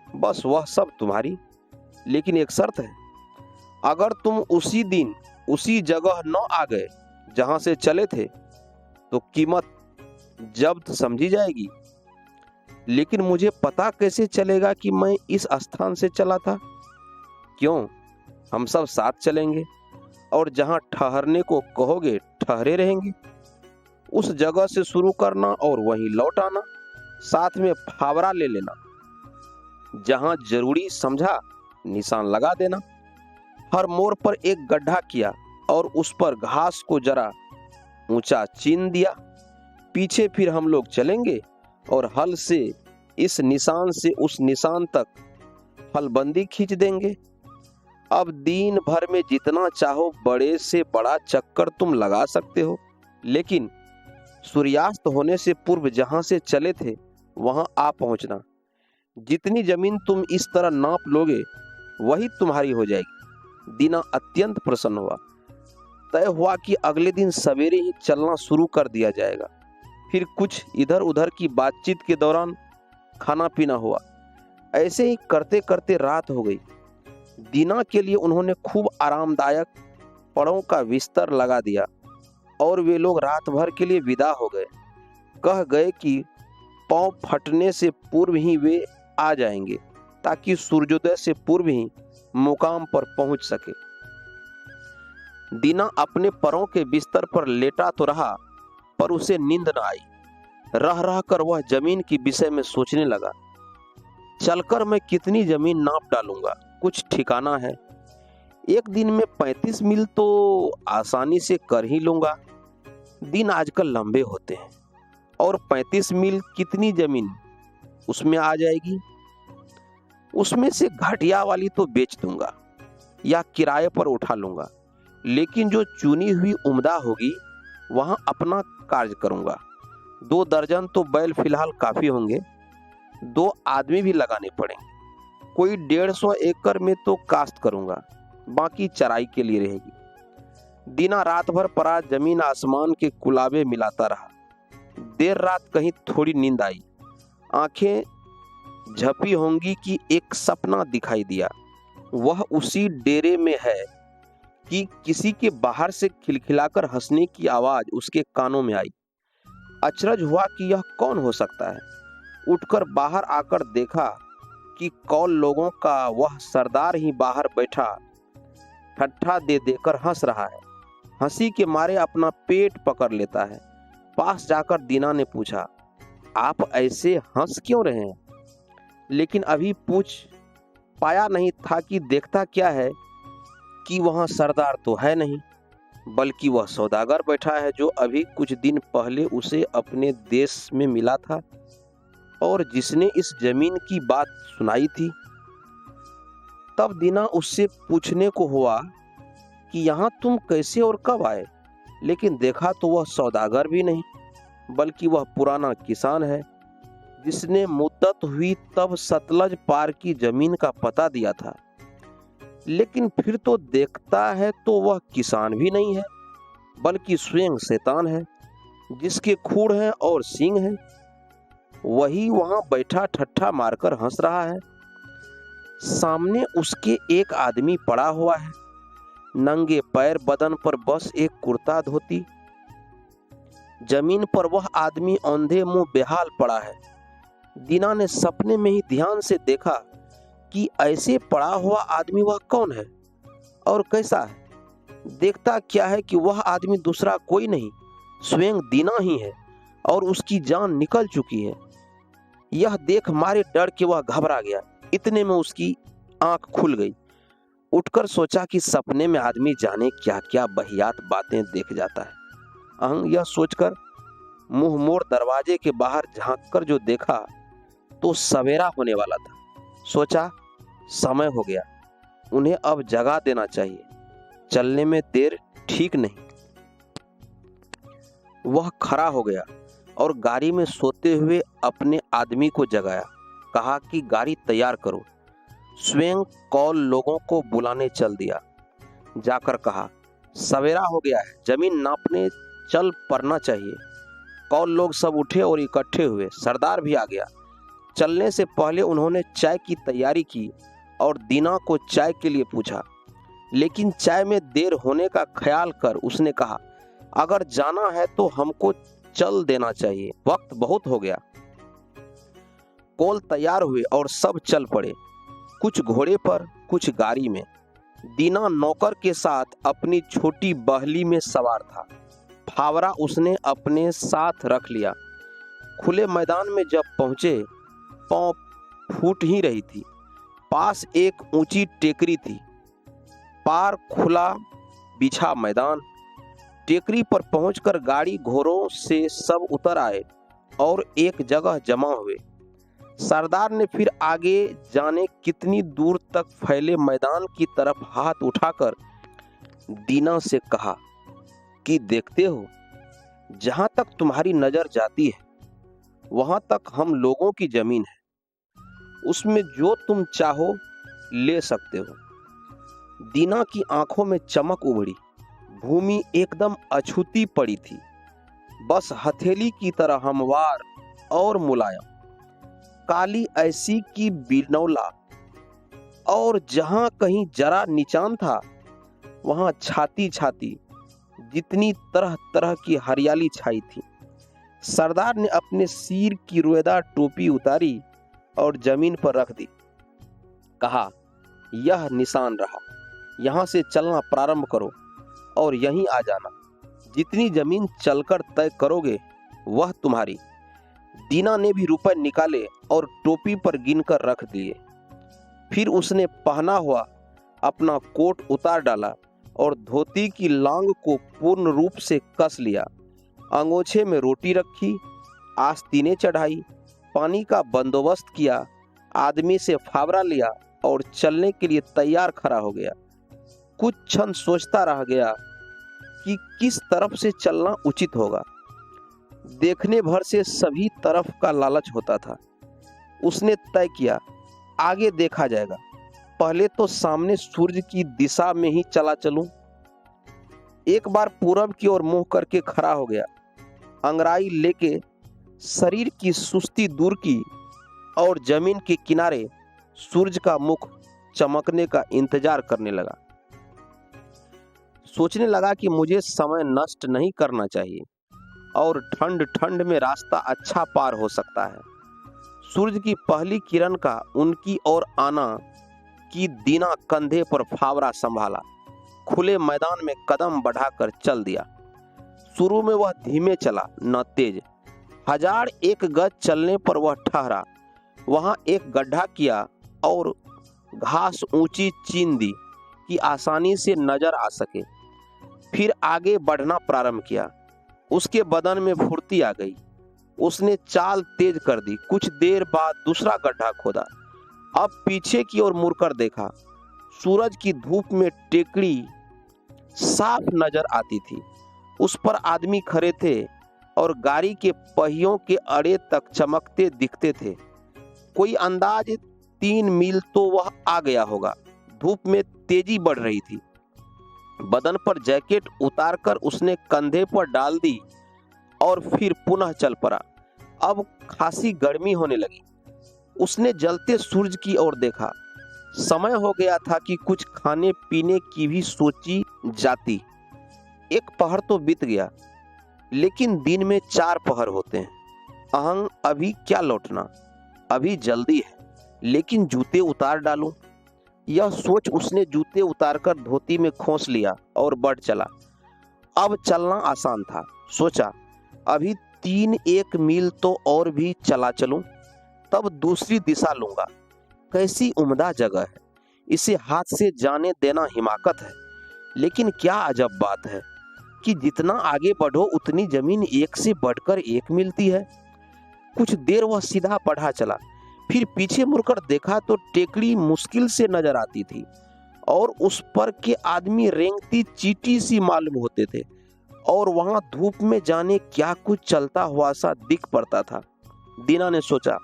बस वह सब तुम्हारी, लेकिन एक शर्त है, अगर तुम उसी दिन उसी जगह न आ गए जहां से चले थे तो कीमत जब्त समझी जाएगी। लेकिन मुझे पता कैसे चलेगा कि मैं इस स्थान से चला था? क्यों, हम सब साथ चलेंगे और जहां ठहरने को कहोगे ठहरे रहेंगे। उस जगह से शुरू करना और वहीं लौट आना, साथ में फावड़ा ले लेना, जहां जरूरी समझा निशान लगा देना। हर मोड़ पर एक गड्ढा किया और उस पर घास को जरा ऊंचा चीन दिया। पीछे फिर हम लोग चलेंगे और हल से इस निशान से उस निशान तक हलबंदी खींच देंगे। अब दिन भर में जितना चाहो बड़े से बड़ा चक्कर तुम लगा सकते हो, लेकिन सूर्यास्त होने से पूर्व जहां से चले थे वहां आ पहुंचना। जितनी जमीन तुम इस तरह नाप लोगे वही तुम्हारी हो जाएगी। दीना अत्यंत प्रसन्न हुआ। तय हुआ कि अगले दिन सवेरे ही चलना शुरू कर दिया जाएगा। फिर कुछ इधर उधर की बातचीत के दौरान खाना पीना हुआ। ऐसे ही करते करते रात हो गई। दीना के लिए उन्होंने खूब आरामदायक पड़ों का बिस्तर लगा दिया और वे लोग रात भर के लिए विदा हो गए। कह गए कि पांव फटने से पूर्व ही वे आ जाएंगे ताकि सूर्योदय से पूर्व ही मुकाम पर पहुंच सके। दीना अपने परों के बिस्तर पर लेटा तो रहा, पर उसे नींद न आई। रह रह कर वह जमीन के विषय में सोचने लगा। चलकर मैं कितनी जमीन नाप डालूंगा, कुछ ठिकाना है। एक दिन में 35 मील तो आसानी से कर ही लूंगा। दिन आजकल लंबे होते हैं और 35 मील कितनी जमीन उसमें आ जाएगी। उसमें से घटिया वाली तो बेच दूंगा या किराए पर उठा लूंगा, लेकिन जो चुनी हुई उम्दा होगी वहां अपना कार्य करूंगा। 2 दर्जन तो बैल फिलहाल काफी होंगे, 2 आदमी भी लगाने पड़ेंगे। कोई 150 एकड़ में तो काश्त करूंगा, बाकी चराई के लिए रहेगी। दीना रात भर परा जमीन आसमान के कुलाबे मिलाता रहा। देर रात कहीं थोड़ी नींद आई। आंखें झपी होंगी कि एक सपना दिखाई दिया। वह उसी डेरे में है कि किसी के बाहर से खिलखिलाकर हंसने की आवाज उसके कानों में आई। अचरज हुआ कि यह कौन हो सकता है। उठकर बाहर आकर देखा कि कौल लोगों का वह सरदार ही बाहर बैठा ठट्ठा दे देकर हंस रहा है। हंसी के मारे अपना पेट पकड़ लेता है। पास जाकर दीना ने पूछा, आप ऐसे हंस क्यों रहे हैं? लेकिन अभी पूछ पाया नहीं था कि देखता क्या है कि वहां सरदार तो है नहीं, बल्कि वह सौदागर बैठा है जो अभी कुछ दिन पहले उसे अपने देश में मिला था और जिसने इस जमीन की बात सुनाई थी। तब दीना उससे पूछने को हुआ कि यहाँ तुम कैसे और कब आए, लेकिन देखा तो वह सौदागर भी नहीं, बल्कि वह पुराना किसान है जिसने मुद्दत हुई तब सतलज पार की जमीन का पता दिया था। लेकिन फिर तो देखता है तो वह किसान भी नहीं है, बल्कि स्वयं शैतान है जिसके खूर हैं और सींग हैं। वही वहां बैठा ठट्ठा मारकर हंस रहा है। सामने उसके एक आदमी पड़ा हुआ है, नंगे पैर, बदन पर बस एक कुर्ता धोती। जमीन पर वह आदमी औंधे मुंह बेहाल पड़ा है। दीना ने सपने में ही ध्यान से देखा कि ऐसे पड़ा हुआ आदमी वह कौन है और कैसा है। देखता क्या है कि वह आदमी दूसरा कोई नहीं, स्वयं दीना ही है और उसकी जान निकल चुकी है। यह देख मारे डर के वह घबरा गया। इतने में उसकी आंख खुल गई। उठकर सोचा कि सपने में आदमी जाने क्या क्या बहियात बातें देख जाता है। यह सोचकर मुंह मोड़ दरवाजे के बाहर झांककर जो देखा तो सवेरा होने वाला था। सोचा समय हो गया, उन्हें अब जगा देना चाहिए, चलने में देर ठीक नहीं। वह खड़ा हो गया और गाड़ी में सोते हुए अपने आदमी को जगाया। कहा कि गाड़ी तैयार करो। स्वयं कौल लोगों को बुलाने चल दिया। जाकर कहा, सवेरा हो गया है, जमीन नापने चल पड़ना चाहिए। कौल लोग सब उठे और इकट्ठे हुए। सरदार भी आ गया। चलने से पहले उन्होंने चाय की तैयारी की और दीना को चाय के लिए पूछा, लेकिन चाय में देर होने का ख्याल कर उसने कहा, अगर जाना है तो हमको चल देना चाहिए, वक्त बहुत हो गया। कौल तैयार हुए और सब चल पड़े, कुछ घोड़े पर, कुछ गाड़ी में। दीना नौकर के साथ अपनी छोटी बहली में सवार था। फावरा उसने अपने साथ रख लिया। खुले मैदान में जब पहुंचे, पांव फूट ही रही थी। पास एक ऊंची टेकरी थी, पार खुला बिछा मैदान। टेकरी पर पहुंचकर गाड़ी घोड़ों से सब उतर आए और एक जगह जमा हुए। सरदार ने फिर आगे जाने कितनी दूर तक फैले मैदान की तरफ हाथ उठाकर दीना से कहा कि देखते हो, जहां तक तुम्हारी नजर जाती है वहां तक हम लोगों की जमीन है। उसमें जो तुम चाहो ले सकते हो। दीना की आंखों में चमक उभरी। भूमि एकदम अछूती पड़ी थी, बस हथेली की तरह हमवार और मुलायम, काली ऐसी कि बिनौला, और जहां कहीं जरा निचान था वहां छाती छाती जितनी तरह तरह की हरियाली छाई थी। सरदार ने अपने सिर की रोएदार टोपी उतारी और जमीन पर रख दी। कहा, यह निशान रहा, यहां से चलना प्रारंभ करो और यहीं आ जाना। जितनी जमीन चलकर तय करोगे वह तुम्हारी। दीना ने भी रुपए निकाले और टोपी पर गिनकर रख दिए। फिर उसने पहना हुआ अपना कोट उतार डाला और धोती की लांग को पूर्ण रूप से कस लिया। अंगोछे में रोटी रखी, आस्तीनें चढ़ाई, पानी का बंदोबस्त किया, आदमी से फावड़ा लिया और चलने के लिए तैयार खड़ा हो गया। कुछ क्षण सोचता रह गया कि किस तरफ से चलना उचित होगा। देखने भर से सभी तरफ का लालच होता था। उसने तय किया, आगे देखा जाएगा, पहले तो सामने सूरज की दिशा में ही चला चलूं। एक बार पूरब की ओर मुंह करके खड़ा हो गया। अंगड़ाई लेके शरीर की सुस्ती दूर की और जमीन के किनारे सूरज का मुख चमकने का इंतजार करने लगा। सोचने लगा कि मुझे समय नष्ट नहीं करना चाहिए और ठंड ठंड में रास्ता अच्छा पार हो सकता है। सूरज की पहली किरण का उनकी ओर आना कि दीना कंधे पर फावड़ा संभाला, खुले मैदान में कदम बढ़ाकर चल दिया। शुरू में वह धीमे चला, न तेज। 1001 गज चलने पर वह ठहरा। वहां एक गड्ढा किया और घास ऊंची चीन दी कि आसानी से नजर आ सके। फिर आगे बढ़ना प्रारंभ किया। उसके बदन में फुर्ती आ गई। उसने चाल तेज कर दी। कुछ देर बाद दूसरा गड्ढा खोदा। अब पीछे की ओर मुड़कर देखा। सूरज की धूप में टेकड़ी साफ नजर आती थी। उस पर आदमी खड़े थे और गाड़ी के पहियों के अड़े तक चमकते दिखते थे। कोई अंदाज 3 मील तो वह आ गया होगा। धूप में तेजी बढ़ रही थी। बदन पर जैकेट उतारकर उसने कंधे पर डाल दी और फिर पुनः चल पड़ा। अब खासी गर्मी होने लगी। उसने जलते सूरज की ओर देखा। समय हो गया था कि कुछ खाने पीने की भी सोची जाती। एक पहर तो बीत गया, लेकिन दिन में 4 पहर होते हैं। अहंग, अभी क्या लौटना, अभी जल्दी है, लेकिन जूते उतार डालूं। यह सोच उसने जूते उतारकर धोती में खोस लिया और बढ़ चला। अब चलना आसान था। सोचा, अभी 3-1 मील तो और भी चला चलूं, तब दूसरी दिशा लूंगा। कैसी उम्दा जगह है, इसे हाथ से जाने देना हिमाकत है। लेकिन क्या अजब बात है कि जितना आगे बढ़ो उतनी जमीन एक से बढ़कर एक मिलती है। कुछ देर वह सीधा बढ़ा चला। फिर पीछे मुड़कर देखा तो टेकड़ी मुश्किल से नजर आती थी और उस पर के आदमी रेंगती चींटी सी मालूम होते थे और वहां धूप में जाने क्या कुछ चलता हुआ सा दिख पड़ता था। दीना ने सोचा,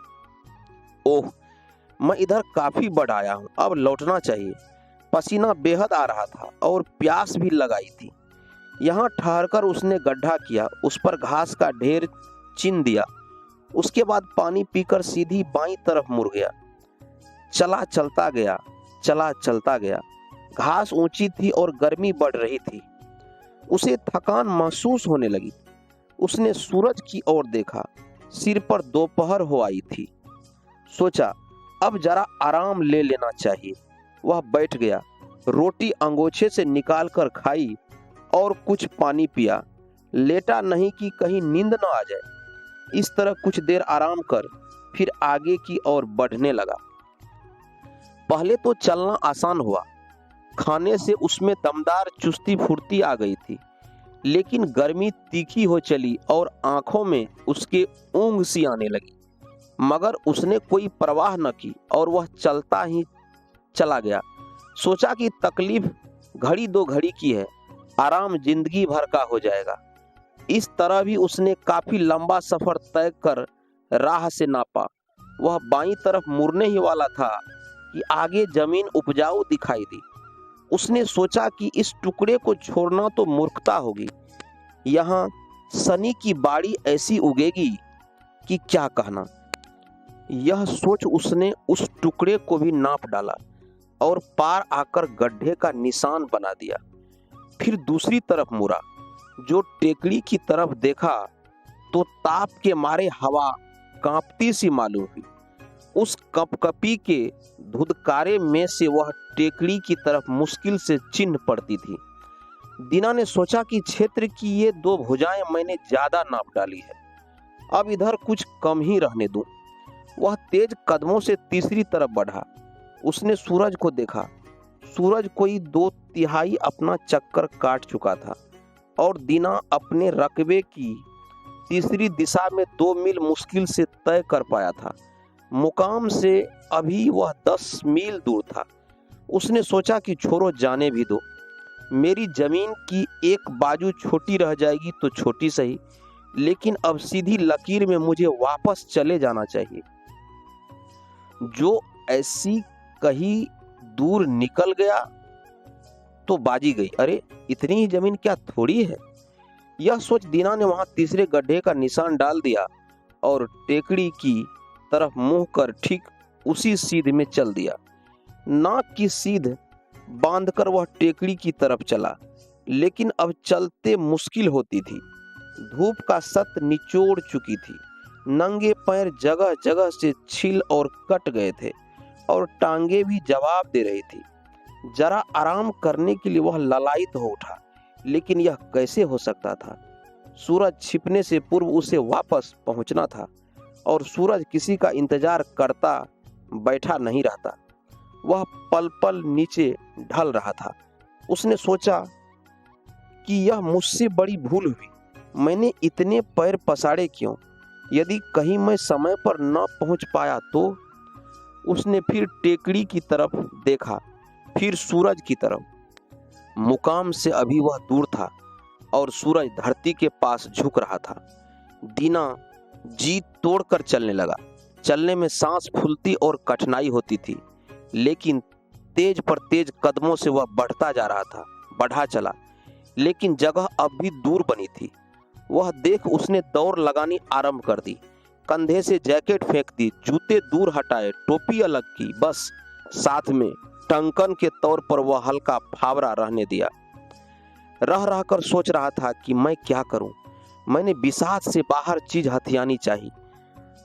ओह, मैं इधर काफी बढ़ आया हूं, अब लौटना चाहिए। पसीना बेहद आ रहा था और प्यास भी लगाई थी। यहाँ ठहरकर उसने गड्ढा किया, उस पर घास का ढेर चिन दिया। उसके बाद पानी पीकर सीधी बाईं तरफ मुड़ गया। चला चलता गया, चला चलता गया। घास ऊंची थी और गर्मी बढ़ रही थी। उसे थकान महसूस होने लगी। उसने सूरज की ओर देखा। सिर पर दोपहर हो आई थी। सोचा, अब जरा आराम ले लेना चाहिए। वह बैठ गया, रोटी अंगोछे से निकालकर खाई और कुछ पानी पिया। लेटा नहीं कि कहीं नींद न आ जाए। इस तरह कुछ देर आराम कर फिर आगे की ओर बढ़ने लगा। पहले तो चलना आसान हुआ। खाने से उसमें दमदार चुस्ती फुर्ती आ गई थी, लेकिन गर्मी तीखी हो चली और आंखों में उसके ऊंघ सी आने लगी। मगर उसने कोई परवाह न की और वह चलता ही चला गया। सोचा कि तकलीफ घड़ी 2 घड़ी की है, आराम जिंदगी भर का हो जाएगा। इस तरह भी उसने काफी लंबा सफर तय कर राह से नापा वह बाईं तरफ मुड़ने ही वाला था कि आगे जमीन उपजाऊ दिखाई दी। उसने सोचा कि इस टुकड़े को छोड़ना तो मूर्खता होगी। यहाँ सनी की बाड़ी ऐसी उगेगी कि क्या कहना। यह सोच उसने उस टुकड़े को भी नाप डाला और पार आकर गड्ढे का निशान बना दिया। फिर दूसरी तरफ मुड़ा। जो टेकड़ी की तरफ देखा तो ताप के मारे हवा कांपती सी मालूम हुई। उस कपकपी के धुधकारे में से वह टेकड़ी की तरफ मुश्किल से चिन्ह पड़ती थी। दीना ने सोचा कि क्षेत्र की ये 2 भुजाएं मैंने ज्यादा नाप डाली है, अब इधर कुछ कम ही रहने दूं। वह तेज कदमों से तीसरी तरफ बढ़ा। उसने सूरज को देखा। सूरज कोई 2/3 अपना चक्कर काट चुका था और दीना अपने रकबे की तीसरी दिशा में 2 मील मुश्किल से तय कर पाया था। मुकाम से अभी वह 10 मील दूर था। उसने सोचा कि छोड़ो, जाने भी दो। मेरी जमीन की एक बाजू छोटी रह जाएगी तो छोटी सही, लेकिन अब सीधी लकीर में मुझे वापस चले जाना चाहिए। जो ऐसी कहीं दूर निकल गया तो बाजी गई। अरे इतनी ही जमीन क्या थोड़ी है। यह सोच दीना ने वहां तीसरे गड्ढे का निशान डाल दिया और टेकड़ी की तरफ मुंह कर ठीक उसी सीध में चल दिया। नाक की सीध बांधकर वह टेकड़ी की तरफ चला, लेकिन अब चलते मुश्किल होती थी। धूप का सत निचोड़ चुकी थी। नंगे पैर जगह जगह से छिल और कट गए थे और टांगे भी जवाब दे रही थी। जरा आराम करने के लिए वह ललायित हो उठा, लेकिन यह कैसे हो सकता था। सूरज छिपने से पूर्व उसे वापस पहुंचना था और सूरज किसी का इंतजार करता बैठा नहीं रहता। वह पल पल नीचे ढल रहा था। उसने सोचा कि यह मुझसे बड़ी भूल हुई। मैंने इतने पैर पसारे क्यों? यदि कहीं मैं समय पर न पहुंच पाया तो? उसने फिर टेकड़ी की तरफ देखा, फिर सूरज की तरफ। मुकाम से अभी वह दूर था और सूरज धरती के पास झुक रहा था। दीना जी तोड़कर चलने लगा। चलने में सांस फूलती और कठिनाई होती थी, लेकिन तेज पर तेज कदमों से वह बढ़ता जा रहा था। बढ़ा चला, लेकिन जगह अब भी दूर बनी थी। वह देख उसने दौड़ लगानी आरंभ कर दी। कंधे से जैकेट फेंक दी, जूते दूर हटाए, टोपी अलग की, बस साथ में टंकन के तौर पर वह हल्का फावरा रहने दिया। रह रहकर सोच रहा था कि मैं क्या करूं। मैंने बिसात से बाहर चीज हथियानी चाहिए।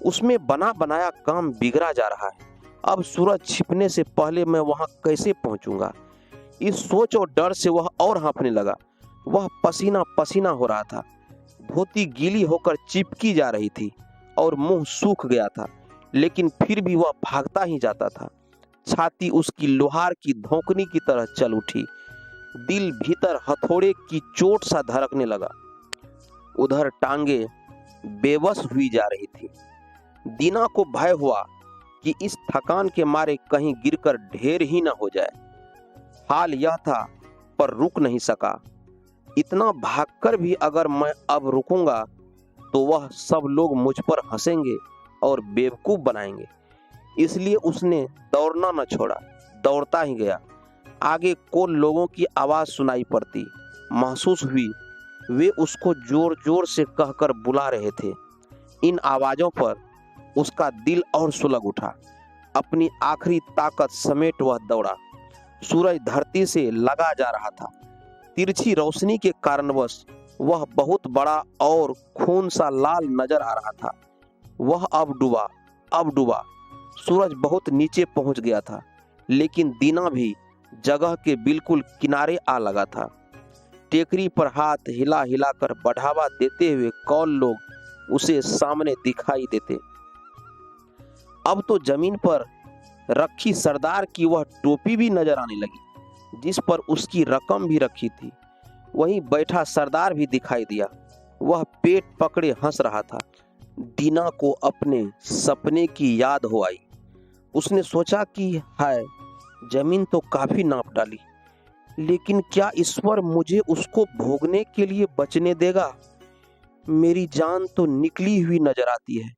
उसमें बना बनाया काम बिगड़ा जा रहा है। अब सूरज छिपने से पहले मैं वहां कैसे पहुंचूंगा? इस सोच और डर से वह और हाँफने लगा। वह पसीना पसीना हो रहा था। धोती गीली होकर चिपकी जा रही थी और मुंह सूख गया था, लेकिन फिर भी वह भागता ही जाता था। छाती उसकी लोहार की धोंकनी की तरह चल उठी। दिल भीतर हथौड़े की चोट सा धड़कने लगा। उधर टांगे बेबस हुई जा रही थी। दीना को भय हुआ कि इस थकान के मारे कहीं गिरकर ढेर ही न हो जाए। हाल यह था, पर रुक नहीं सका। इतना भागकर भी अगर मैं अब रुकूंगा तो वह सब लोग मुझ पर हंसेंगे और बेवकूफ बनाएंगे। इसलिए उसने दौड़ना न छोड़ा, दौड़ता ही गया। आगे को लोगों की आवाज सुनाई पड़ती। महसूस हुई वे उसको जोर जोर से कहकर बुला रहे थे। इन आवाजों पर उसका दिल और सुलग उठा। अपनी आखिरी ताकत समेट वह दौड़ा। सूरज धरती से लगा जा रहा था। तिरछी रोशनी के कारणवश वह बहुत बड़ा और खून सा लाल नजर आ रहा था। वह अब डूबा, अब डूबा। सूरज बहुत नीचे पहुंच गया था, लेकिन दीना भी जगह के बिल्कुल किनारे आ लगा था। टेकरी पर हाथ हिला हिलाकर बढ़ावा देते हुए कौन लोग उसे सामने दिखाई देते। अब तो जमीन पर रखी सरदार की वह टोपी भी नजर आने लगी, जिस पर उसकी रकम भी रखी थी। वहीं बैठा सरदार भी दिखाई दिया। वह पेट पकड़े हंस रहा था। दीना को अपने सपने की याद हो आई। उसने सोचा कि हाय, जमीन तो काफी नाप डाली, लेकिन क्या ईश्वर मुझे उसको भोगने के लिए बचने देगा? मेरी जान तो निकली हुई नजर आती है।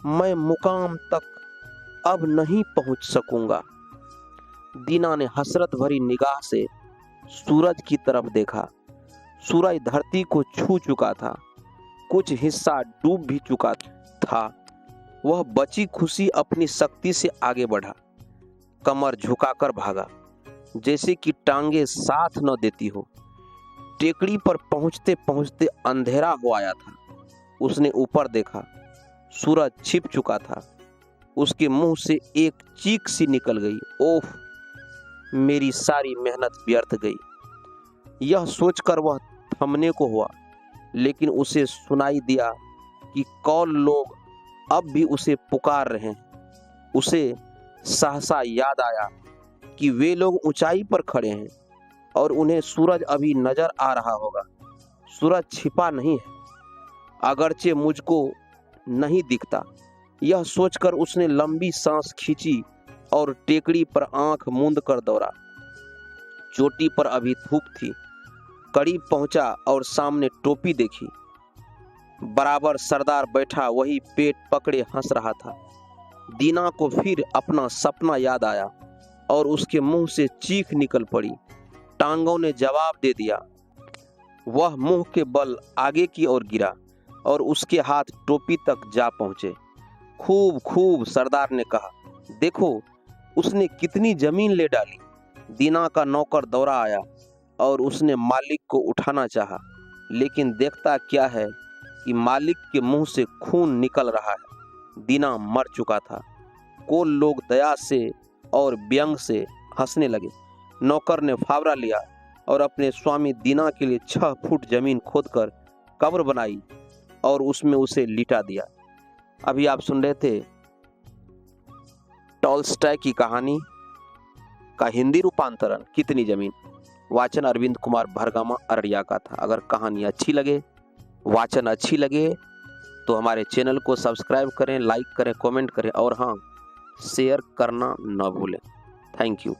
मैं मुकाम तक अब नहीं पहुंच सकूंगा। दीना ने हसरत भरी निगाह से सूरज की तरफ देखा। सूरज धरती को छू चुका था, कुछ हिस्सा डूब भी चुका था। वह बची खुशी अपनी शक्ति से आगे बढ़ा, कमर झुकाकर भागा, जैसे कि टांगे साथ न देती हो। टेकड़ी पर पहुंचते पहुंचते अंधेरा हो आया था। उसने ऊपर देखा, सूरज छिप चुका था। उसके मुंह से एक चीख सी निकल गई, ओह, मेरी सारी मेहनत व्यर्थ गई। यह सोचकर वह थमने को हुआ, लेकिन उसे सुनाई दिया कि कौन लोग अब भी उसे पुकार रहे हैं। उसे सहसा याद आया कि वे लोग ऊंचाई पर खड़े हैं और उन्हें सूरज अभी नजर आ रहा होगा। सूरज छिपा नहीं है, अगरचे मुझको नहीं दिखता। यह सोचकर उसने लंबी सांस खींची और टेकड़ी पर आंख मूंद कर दौड़ा। चोटी पर अभी धूप थी। करीब पहुंचा और सामने टोपी देखी। बराबर सरदार बैठा वही पेट पकड़े हंस रहा था। दीना को फिर अपना सपना याद आया और उसके मुंह से चीख निकल पड़ी। टांगों ने जवाब दे दिया। वह मुंह के बल आगे की ओर गिरा और उसके हाथ टोपी तक जा पहुंचे। खूब खूब, सरदार ने कहा, देखो उसने कितनी जमीन ले डाली। दीना का नौकर दौड़ा आया और उसने मालिक को उठाना चाहा, लेकिन देखता क्या है कि मालिक के मुंह से खून निकल रहा है। दीना मर चुका था। को लोग दया से और व्यंग से हंसने लगे। नौकर ने फावड़ा लिया और अपने स्वामी दीना के लिए 6 फुट जमीन खोदकर कब्र बनाई और उसमें उसे लिटा दिया। अभी आप सुन रहे थे टॉल्स्टॉय की कहानी का हिंदी रूपांतरण कितनी जमीन। वाचन अरविंद कुमार भरगामा अररिया का था। अगर कहानी अच्छी लगे, वाचन अच्छी लगे तो हमारे चैनल को सब्सक्राइब करें, लाइक करें, कमेंट करें और हाँ, शेयर करना न भूलें। Thank you.